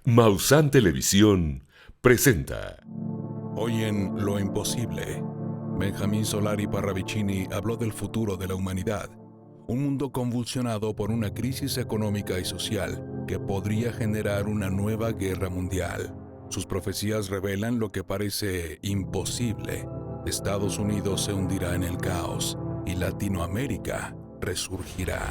Maussan Televisión presenta. Hoy en Lo Imposible, Benjamín Solari Parravicini habló del futuro de la humanidad, un mundo convulsionado por una crisis económica y social que podría generar una nueva guerra mundial. Sus profecías revelan lo que parece imposible. Estados Unidos se hundirá en el caos y Latinoamérica resurgirá.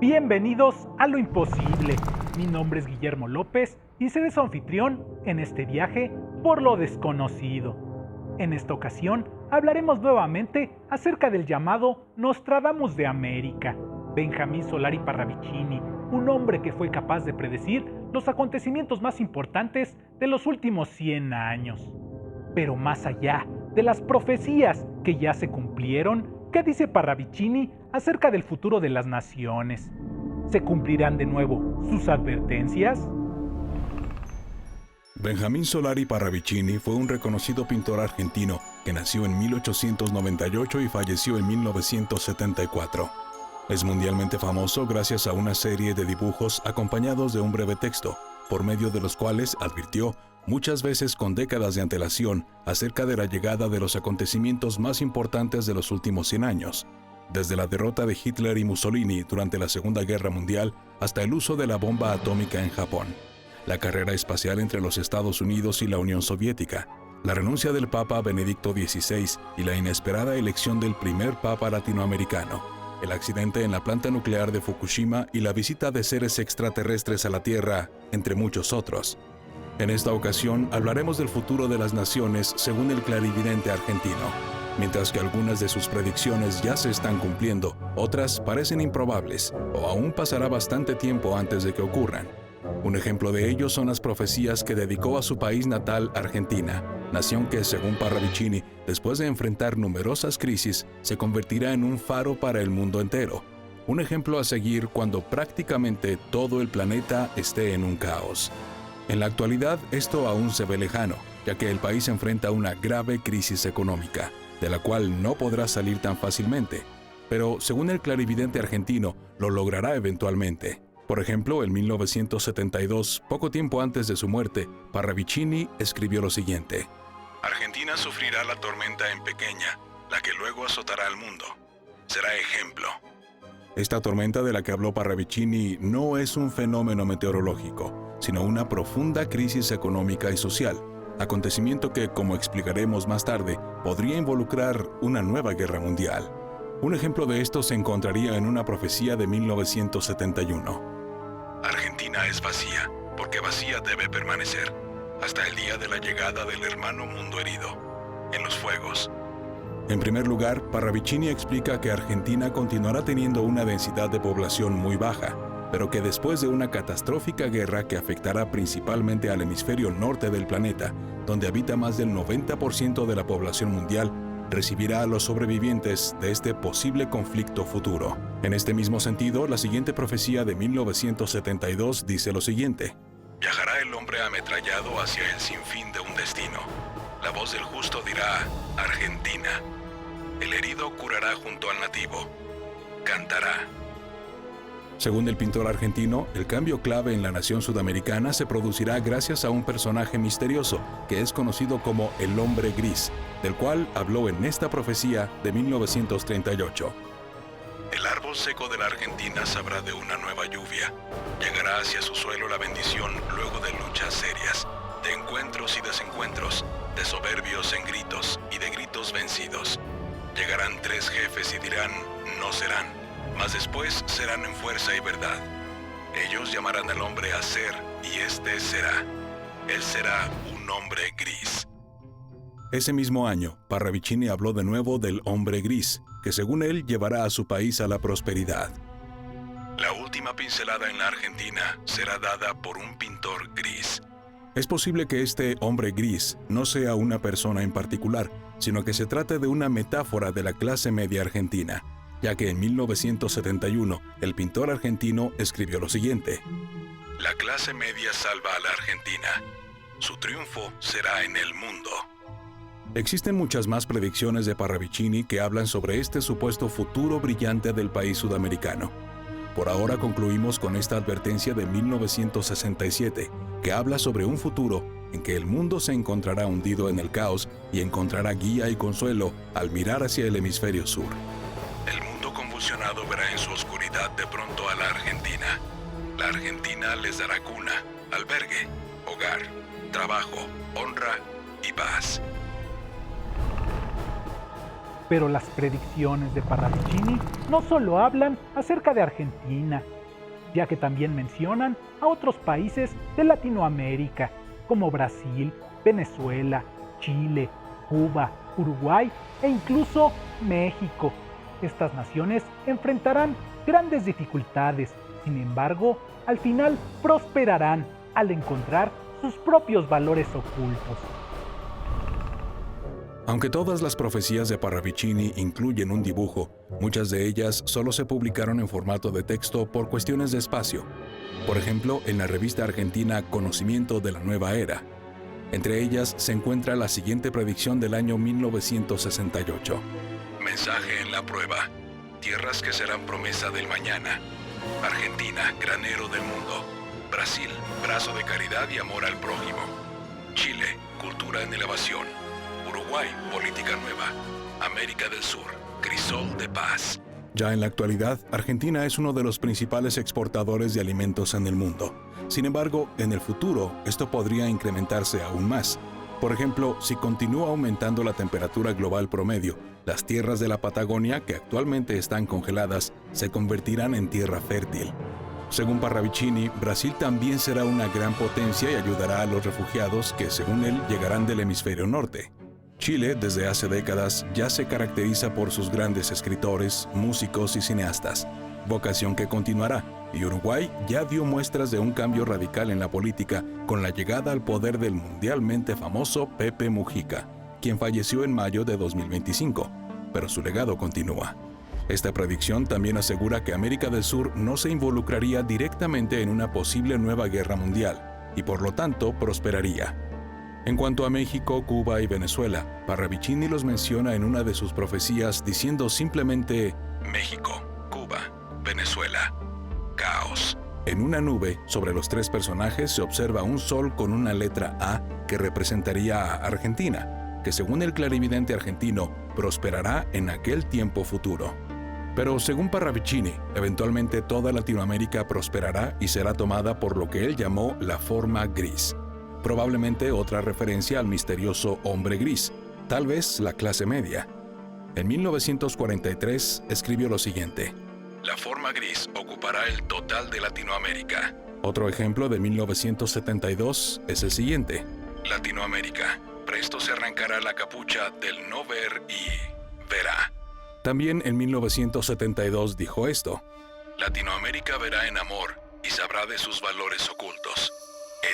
Bienvenidos a Lo Imposible. Mi nombre es Guillermo López y seré su anfitrión en este viaje por lo desconocido. En esta ocasión hablaremos nuevamente acerca del llamado Nostradamus de América, Benjamín Solari Parravicini, un hombre que fue capaz de predecir los acontecimientos más importantes de los últimos 100 años. Pero más allá de las profecías que ya se cumplieron, ¿qué dice Parravicini acerca del futuro de las naciones? ¿Se cumplirán de nuevo sus advertencias? Benjamín Solari Parravicini fue un reconocido pintor argentino que nació en 1898 y falleció en 1974. Es mundialmente famoso gracias a una serie de dibujos acompañados de un breve texto, por medio de los cuales advirtió, muchas veces con décadas de antelación, acerca de la llegada de los acontecimientos más importantes de los últimos 100 años, desde la derrota de Hitler y Mussolini durante la Segunda Guerra Mundial hasta el uso de la bomba atómica en Japón, la carrera espacial entre los Estados Unidos y la Unión Soviética, la renuncia del Papa Benedicto XVI y la inesperada elección del primer Papa latinoamericano, el accidente en la planta nuclear de Fukushima y la visita de seres extraterrestres a la Tierra, entre muchos otros. En esta ocasión hablaremos del futuro de las naciones según el clarividente argentino. Mientras que algunas de sus predicciones ya se están cumpliendo, otras parecen improbables o aún pasará bastante tiempo antes de que ocurran. Un ejemplo de ello son las profecías que dedicó a su país natal, Argentina, nación que, según Parravicini, después de enfrentar numerosas crisis, se convertirá en un faro para el mundo entero. Un ejemplo a seguir cuando prácticamente todo el planeta esté en un caos. En la actualidad, esto aún se ve lejano, ya que el país enfrenta una grave crisis económica, de la cual no podrá salir tan fácilmente, pero según el clarividente argentino, lo logrará eventualmente. Por ejemplo, en 1972, poco tiempo antes de su muerte, Parravicini escribió lo siguiente: Argentina sufrirá la tormenta en pequeña, la que luego azotará al mundo. Será ejemplo. Esta tormenta de la que habló Parravicini no es un fenómeno meteorológico, sino una profunda crisis económica y social, acontecimiento que, como explicaremos más tarde, podría involucrar una nueva guerra mundial. Un ejemplo de esto se encontraría en una profecía de 1971. Argentina es vacía, porque vacía debe permanecer, hasta el día de la llegada del hermano mundo herido, en los fuegos. En primer lugar, Parravicini explica que Argentina continuará teniendo una densidad de población muy baja, pero que después de una catastrófica guerra que afectará principalmente al hemisferio norte del planeta, donde habita más del 90% de la población mundial, recibirá a los sobrevivientes de este posible conflicto futuro. En este mismo sentido, la siguiente profecía de 1972 dice lo siguiente: Viajará el hombre ametrallado hacia el sinfín de un destino. La voz del justo dirá, Argentina. El herido curará junto al nativo. Cantará. Según el pintor argentino, el cambio clave en la nación sudamericana se producirá gracias a un personaje misterioso que es conocido como el hombre gris, del cual habló en esta profecía de 1938. El árbol seco de la Argentina sabrá de una nueva lluvia. Llegará hacia su suelo la bendición luego de luchas serias, de encuentros y desencuentros, de soberbios en gritos y de gritos vencidos. Llegarán tres jefes y dirán, no serán. Mas después serán en fuerza y verdad. Ellos llamarán al hombre a ser, y éste será. Él será un hombre gris. Ese mismo año, Parravicini habló de nuevo del hombre gris, que según él llevará a su país a la prosperidad. La última pincelada en la Argentina será dada por un pintor gris. Es posible que este hombre gris no sea una persona en particular, sino que se trate de una metáfora de la clase media argentina, ya que en 1971 el pintor argentino escribió lo siguiente: La clase media salva a la Argentina. Su triunfo será en el mundo. Existen muchas más predicciones de Parravicini que hablan sobre este supuesto futuro brillante del país sudamericano. Por ahora concluimos con esta advertencia de 1967, que habla sobre un futuro en que el mundo se encontrará hundido en el caos y encontrará guía y consuelo al mirar hacia el hemisferio sur. El mundo convulsionado verá en su oscuridad de pronto a la Argentina. La Argentina les dará cuna, albergue, hogar, trabajo, honra y paz. Pero las predicciones de Parravicini no solo hablan acerca de Argentina, ya que también mencionan a otros países de Latinoamérica, como Brasil, Venezuela, Chile, Cuba, Uruguay e incluso México. Estas naciones enfrentarán grandes dificultades, sin embargo, al final prosperarán al encontrar sus propios valores ocultos. Aunque todas las profecías de Parravicini incluyen un dibujo, muchas de ellas solo se publicaron en formato de texto por cuestiones de espacio. Por ejemplo, en la revista argentina Conocimiento de la Nueva Era. Entre ellas se encuentra la siguiente predicción del año 1968. Mensaje en la prueba. Tierras que serán promesa del mañana. Argentina, granero del mundo. Brasil, brazo de caridad y amor al prójimo. Chile, cultura en elevación. Uruguay, política nueva. América del Sur, crisol de paz. Ya en la actualidad, Argentina es uno de los principales exportadores de alimentos en el mundo. Sin embargo, en el futuro, esto podría incrementarse aún más. Por ejemplo, si continúa aumentando la temperatura global promedio, las tierras de la Patagonia, que actualmente están congeladas, se convertirán en tierra fértil. Según Parravicini, Brasil también será una gran potencia y ayudará a los refugiados que, según él, llegarán del hemisferio norte. Chile, desde hace décadas, ya se caracteriza por sus grandes escritores, músicos y cineastas, vocación que continuará, y Uruguay ya dio muestras de un cambio radical en la política con la llegada al poder del mundialmente famoso Pepe Mujica, quien falleció en mayo de 2025, pero su legado continúa. Esta predicción también asegura que América del Sur no se involucraría directamente en una posible nueva guerra mundial, y por lo tanto prosperaría. En cuanto a México, Cuba y Venezuela, Parravicini los menciona en una de sus profecías diciendo simplemente México, Cuba, Venezuela, caos. En una nube, sobre los tres personajes se observa un sol con una letra A que representaría a Argentina, que según el clarividente argentino, prosperará en aquel tiempo futuro. Pero según Parravicini, eventualmente toda Latinoamérica prosperará y será tomada por lo que él llamó la forma gris. Probablemente otra referencia al misterioso hombre gris, tal vez la clase media. En 1943 escribió lo siguiente: La forma gris ocupará el total de Latinoamérica. Otro ejemplo de 1972 es el siguiente: Latinoamérica, presto se arrancará la capucha del no ver y verá. También en 1972 dijo esto: Latinoamérica verá en amor y sabrá de sus valores ocultos.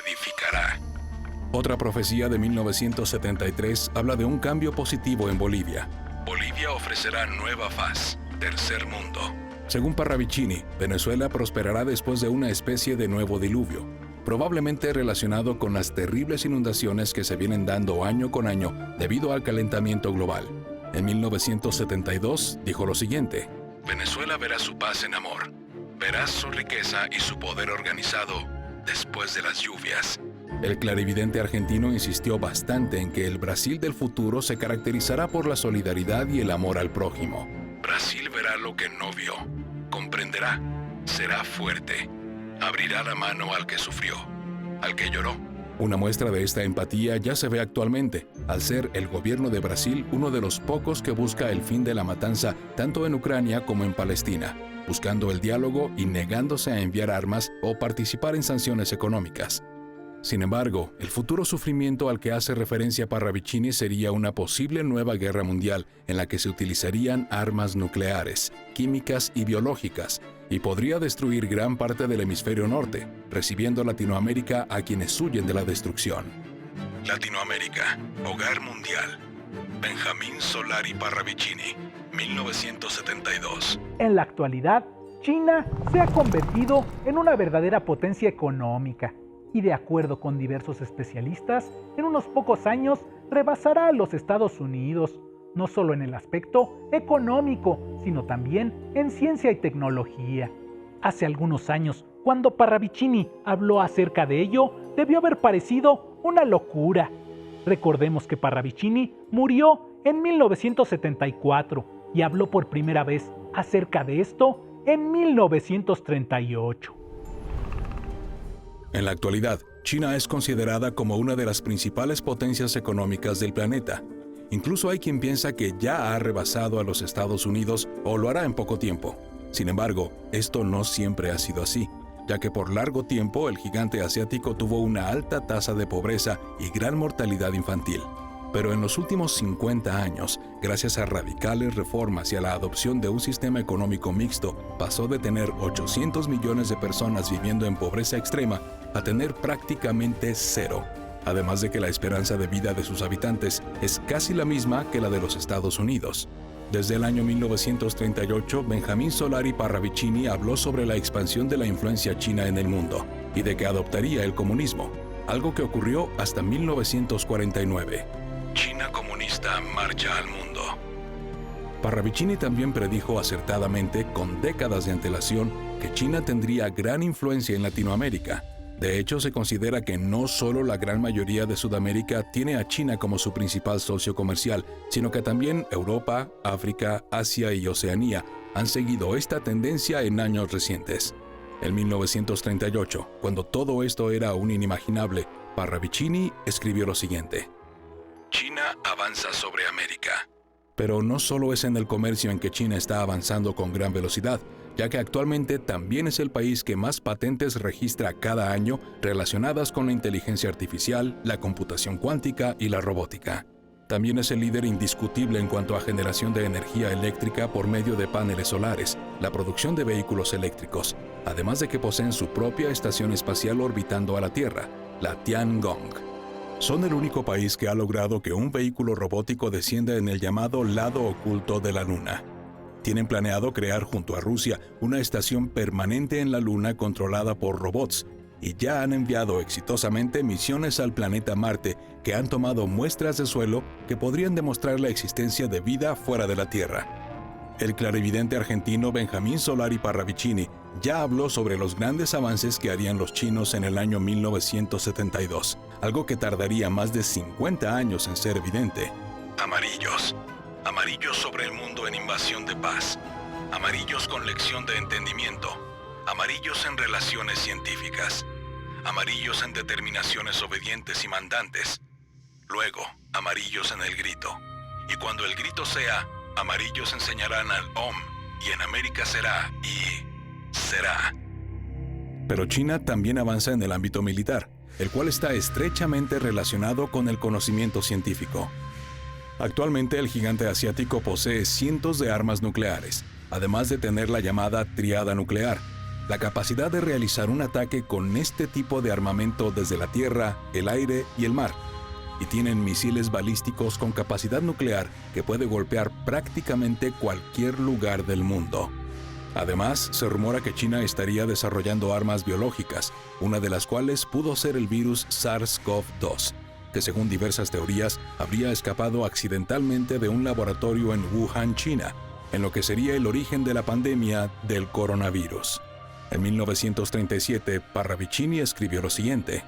Edificará. Otra profecía de 1973 habla de un cambio positivo en Bolivia. Bolivia ofrecerá nueva faz, tercer mundo. Según Parravicini, Venezuela prosperará después de una especie de nuevo diluvio, probablemente relacionado con las terribles inundaciones que se vienen dando año con año debido al calentamiento global. En 1972 dijo lo siguiente: Venezuela verá su paz en amor, verá su riqueza y su poder organizado después de las lluvias. El clarividente argentino insistió bastante en que el Brasil del futuro se caracterizará por la solidaridad y el amor al prójimo. Brasil verá lo que no vio, comprenderá, será fuerte, abrirá la mano al que sufrió, al que lloró. Una muestra de esta empatía ya se ve actualmente, al ser el gobierno de Brasil uno de los pocos que busca el fin de la matanza tanto en Ucrania como en Palestina, buscando el diálogo y negándose a enviar armas o participar en sanciones económicas. Sin embargo, el futuro sufrimiento al que hace referencia Parravicini sería una posible nueva guerra mundial en la que se utilizarían armas nucleares, químicas y biológicas, y podría destruir gran parte del hemisferio norte, recibiendo Latinoamérica a quienes huyen de la destrucción. Latinoamérica, hogar mundial. Benjamín Solari Parravicini, 1972. En la actualidad, China se ha convertido en una verdadera potencia económica y, de acuerdo con diversos especialistas, en unos pocos años rebasará a los Estados Unidos, no solo en el aspecto económico, sino también en ciencia y tecnología. Hace algunos años, cuando Parravicini habló acerca de ello, debió haber parecido una locura. Recordemos que Parravicini murió en 1974 y habló por primera vez acerca de esto en 1938. En la actualidad, China es considerada como una de las principales potencias económicas del planeta. Incluso hay quien piensa que ya ha rebasado a los Estados Unidos o lo hará en poco tiempo. Sin embargo, esto no siempre ha sido así, ya que por largo tiempo el gigante asiático tuvo una alta tasa de pobreza y gran mortalidad infantil. Pero en los últimos 50 años, gracias a radicales reformas y a la adopción de un sistema económico mixto, pasó de tener 800 millones de personas viviendo en pobreza extrema a tener prácticamente cero. Además de que la esperanza de vida de sus habitantes es casi la misma que la de los Estados Unidos. Desde el año 1938, Benjamín Solari Parravicini habló sobre la expansión de la influencia china en el mundo y de que adoptaría el comunismo, algo que ocurrió hasta 1949. China comunista marcha al mundo. Parravicini también predijo acertadamente, con décadas de antelación, que China tendría gran influencia en Latinoamérica. De hecho, se considera que no solo la gran mayoría de Sudamérica tiene a China como su principal socio comercial, sino que también Europa, África, Asia y Oceanía han seguido esta tendencia en años recientes. En 1938, cuando todo esto era aún inimaginable, Parravicini escribió lo siguiente: China avanza sobre América. Pero no solo es en el comercio en que China está avanzando con gran velocidad, ya que actualmente también es el país que más patentes registra cada año relacionadas con la inteligencia artificial, la computación cuántica y la robótica. También es el líder indiscutible en cuanto a generación de energía eléctrica por medio de paneles solares, la producción de vehículos eléctricos, además de que poseen su propia estación espacial orbitando a la Tierra, la Tiangong. Son el único país que ha logrado que un vehículo robótico descienda en el llamado lado oculto de la Luna. Tienen planeado crear junto a Rusia una estación permanente en la Luna controlada por robots y ya han enviado exitosamente misiones al planeta Marte que han tomado muestras de suelo que podrían demostrar la existencia de vida fuera de la Tierra. El clarividente argentino Benjamín Solari Parravicini ya habló sobre los grandes avances que harían los chinos en el año 1972, algo que tardaría más de 50 años en ser evidente. Amarillos. Amarillos sobre el mundo en invasión de paz. Amarillos con lección de entendimiento. Amarillos en relaciones científicas. Amarillos en determinaciones obedientes y mandantes. Luego, amarillos en el grito. Y cuando el grito sea, amarillos enseñarán al Om, y en América será, y será. Pero China también avanza en el ámbito militar, el cual está estrechamente relacionado con el conocimiento científico. Actualmente el gigante asiático posee cientos de armas nucleares, además de tener la llamada triada nuclear, la capacidad de realizar un ataque con este tipo de armamento desde la tierra, el aire y el mar, y tienen misiles balísticos con capacidad nuclear que puede golpear prácticamente cualquier lugar del mundo. Además, se rumora que China estaría desarrollando armas biológicas, una de las cuales pudo ser el virus SARS-CoV-2, que según diversas teorías habría escapado accidentalmente de un laboratorio en Wuhan, China, en lo que sería el origen de la pandemia del coronavirus. En 1937, Parravicini escribió lo siguiente: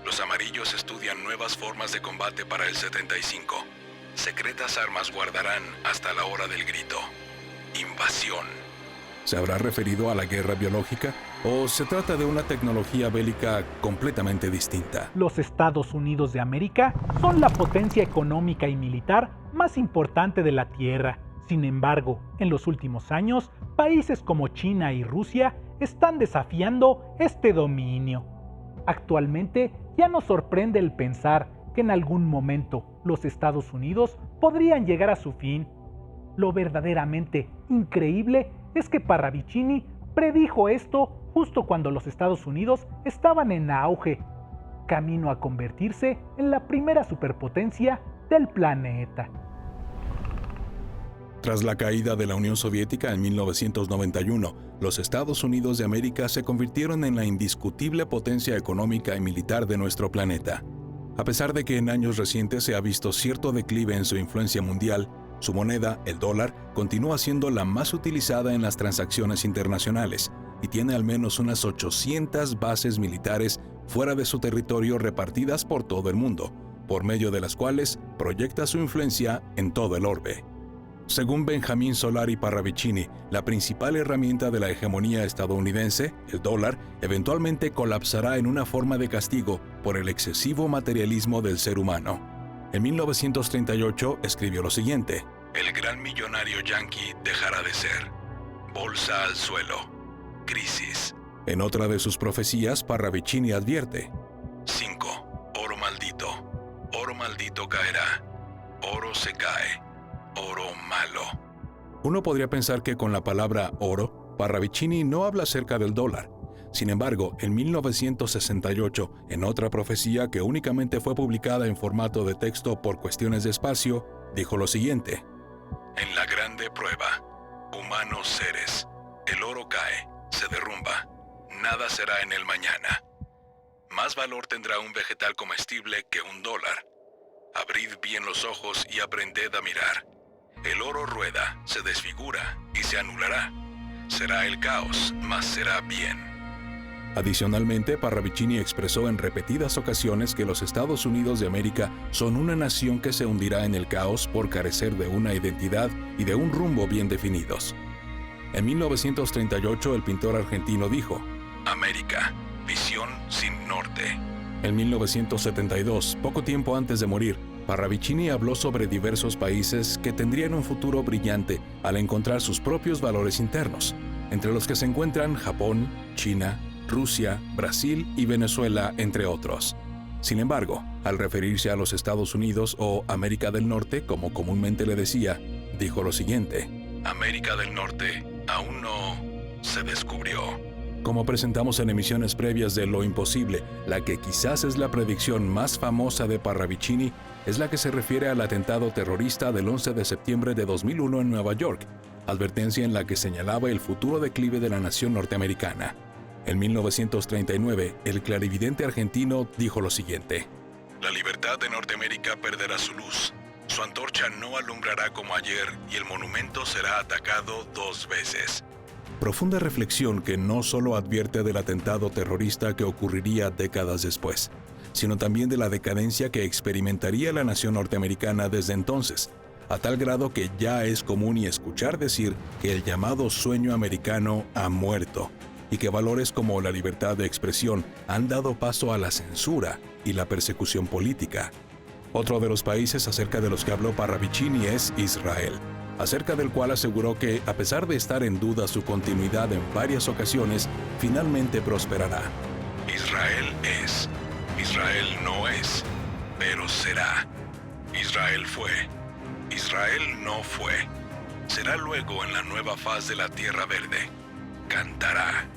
Los amarillos estudian nuevas formas de combate para el 75. Secretas armas guardarán hasta la hora del grito. Invasión. ¿Se habrá referido a la guerra biológica o se trata de una tecnología bélica completamente distinta? Los Estados Unidos de América son la potencia económica y militar más importante de la Tierra. Sin embargo, en los últimos años, países como China y Rusia están desafiando este dominio. Actualmente, ya nos sorprende el pensar que en algún momento los Estados Unidos podrían llegar a su fin. Lo verdaderamente increíble es que Parravicini predijo esto justo cuando los Estados Unidos estaban en auge, camino a convertirse en la primera superpotencia del planeta. Tras la caída de la Unión Soviética en 1991, los Estados Unidos de América se convirtieron en la indiscutible potencia económica y militar de nuestro planeta. A pesar de que en años recientes se ha visto cierto declive en su influencia mundial, su moneda, el dólar, continúa siendo la más utilizada en las transacciones internacionales y tiene al menos unas 800 bases militares fuera de su territorio repartidas por todo el mundo, por medio de las cuales proyecta su influencia en todo el orbe. Según Benjamín Solari Parravicini, la principal herramienta de la hegemonía estadounidense, el dólar, eventualmente colapsará en una forma de castigo por el excesivo materialismo del ser humano. En 1938 escribió lo siguiente: "El gran millonario yanqui dejará de ser. Bolsa al suelo. Crisis". En otra de sus profecías, Parravicini advierte: 5. Oro maldito caerá. Oro se cae. Oro malo. Uno podría pensar que con la palabra oro, Parravicini no habla acerca del dólar. Sin embargo, en 1968, en otra profecía que únicamente fue publicada en formato de texto por cuestiones de espacio, dijo lo siguiente: "En la grande prueba, humanos seres, el oro cae, se derrumba, nada será en el mañana. Más valor tendrá un vegetal comestible que un dólar. Abrid bien los ojos y aprended a mirar. El oro rueda, se desfigura y se anulará. Será el caos, mas será bien". Adicionalmente, Parravicini expresó en repetidas ocasiones que los Estados Unidos de América son una nación que se hundirá en el caos por carecer de una identidad y de un rumbo bien definidos. En 1938, el pintor argentino dijo: "América, visión sin norte". En 1972, poco tiempo antes de morir, Parravicini habló sobre diversos países que tendrían un futuro brillante al encontrar sus propios valores internos, entre los que se encuentran Japón, China, Rusia, Brasil y Venezuela, entre otros. Sin embargo, al referirse a los Estados Unidos o América del Norte, como comúnmente le decía, dijo lo siguiente: "América del Norte aún no se descubrió". Como presentamos en emisiones previas de Lo Imposible, la que quizás es la predicción más famosa de Parravicini es la que se refiere al atentado terrorista del 11 de septiembre de 2001 en Nueva York, advertencia en la que señalaba el futuro declive de la nación norteamericana. En 1939, el clarividente argentino dijo lo siguiente: "La libertad de Norteamérica perderá su luz. Su antorcha no alumbrará como ayer y el monumento será atacado 2 veces". Profunda reflexión que no solo advierte del atentado terrorista que ocurriría décadas después, sino también de la decadencia que experimentaría la nación norteamericana desde entonces, a tal grado que ya es común y escuchar decir que el llamado sueño americano ha muerto, y que valores como la libertad de expresión han dado paso a la censura y la persecución política. Otro de los países acerca de los que habló Parravicini es Israel, acerca del cual aseguró que, a pesar de estar en duda su continuidad en varias ocasiones, finalmente prosperará. Israel es, Israel no es, pero será. Israel fue, Israel no fue. Será luego en la nueva faz de la tierra verde. Cantará.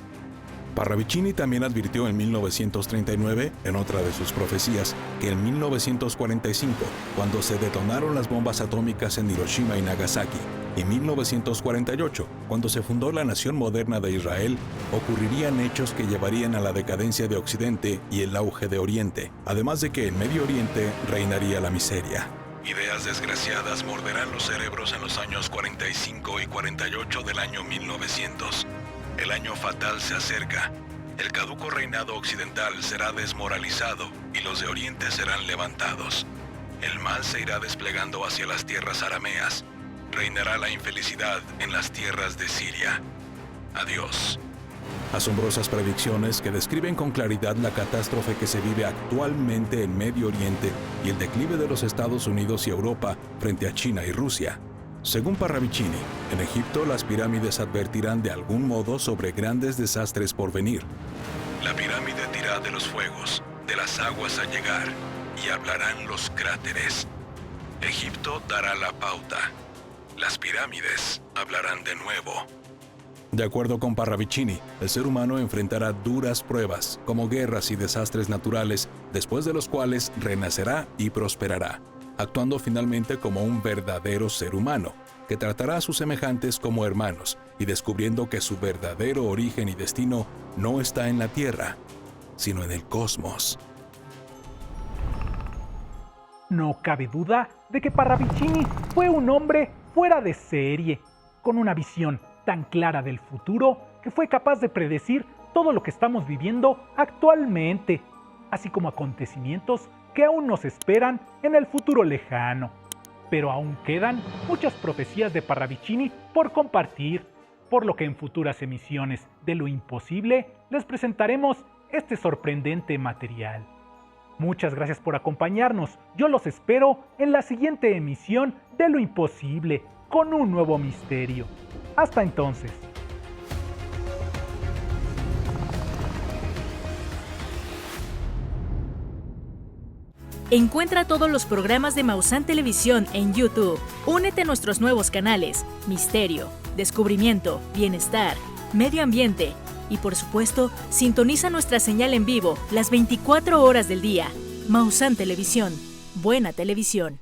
Parravicini también advirtió en 1939, en otra de sus profecías, que en 1945, cuando se detonaron las bombas atómicas en Hiroshima y Nagasaki, y 1948, cuando se fundó la nación moderna de Israel, ocurrirían hechos que llevarían a la decadencia de Occidente y el auge de Oriente, además de que en Medio Oriente reinaría la miseria. Ideas desgraciadas morderán los cerebros en los años 45 y 48 del año 1900. El año fatal se acerca. El caduco reinado occidental será desmoralizado y los de Oriente serán levantados. El mal se irá desplegando hacia las tierras arameas. Reinará la infelicidad en las tierras de Siria. Adiós. Asombrosas predicciones que describen con claridad la catástrofe que se vive actualmente en Medio Oriente y el declive de los Estados Unidos y Europa frente a China y Rusia. Según Parravicini, en Egipto las pirámides advertirán de algún modo sobre grandes desastres por venir. La pirámide dirá de los fuegos, de las aguas a llegar, y hablarán los cráteres. Egipto dará la pauta. Las pirámides hablarán de nuevo. De acuerdo con Parravicini, el ser humano enfrentará duras pruebas, como guerras y desastres naturales, después de los cuales renacerá y prosperará, actuando finalmente como un verdadero ser humano, que tratará a sus semejantes como hermanos y descubriendo que su verdadero origen y destino no está en la Tierra, sino en el cosmos. No cabe duda de que Parravicini fue un hombre fuera de serie, con una visión tan clara del futuro que fue capaz de predecir todo lo que estamos viviendo actualmente, así como acontecimientos que aún nos esperan en el futuro lejano. Pero aún quedan muchas profecías de Parravicini por compartir, por lo que en futuras emisiones de Lo Imposible les presentaremos este sorprendente material. Muchas gracias por acompañarnos. Yo los espero en la siguiente emisión de Lo Imposible, con un nuevo misterio. Hasta entonces. Encuentra todos los programas de Maussan Televisión en YouTube. Únete a nuestros nuevos canales: Misterio, Descubrimiento, Bienestar, Medio Ambiente y, por supuesto, sintoniza nuestra señal en vivo las 24 horas del día. Maussan Televisión. Buena televisión.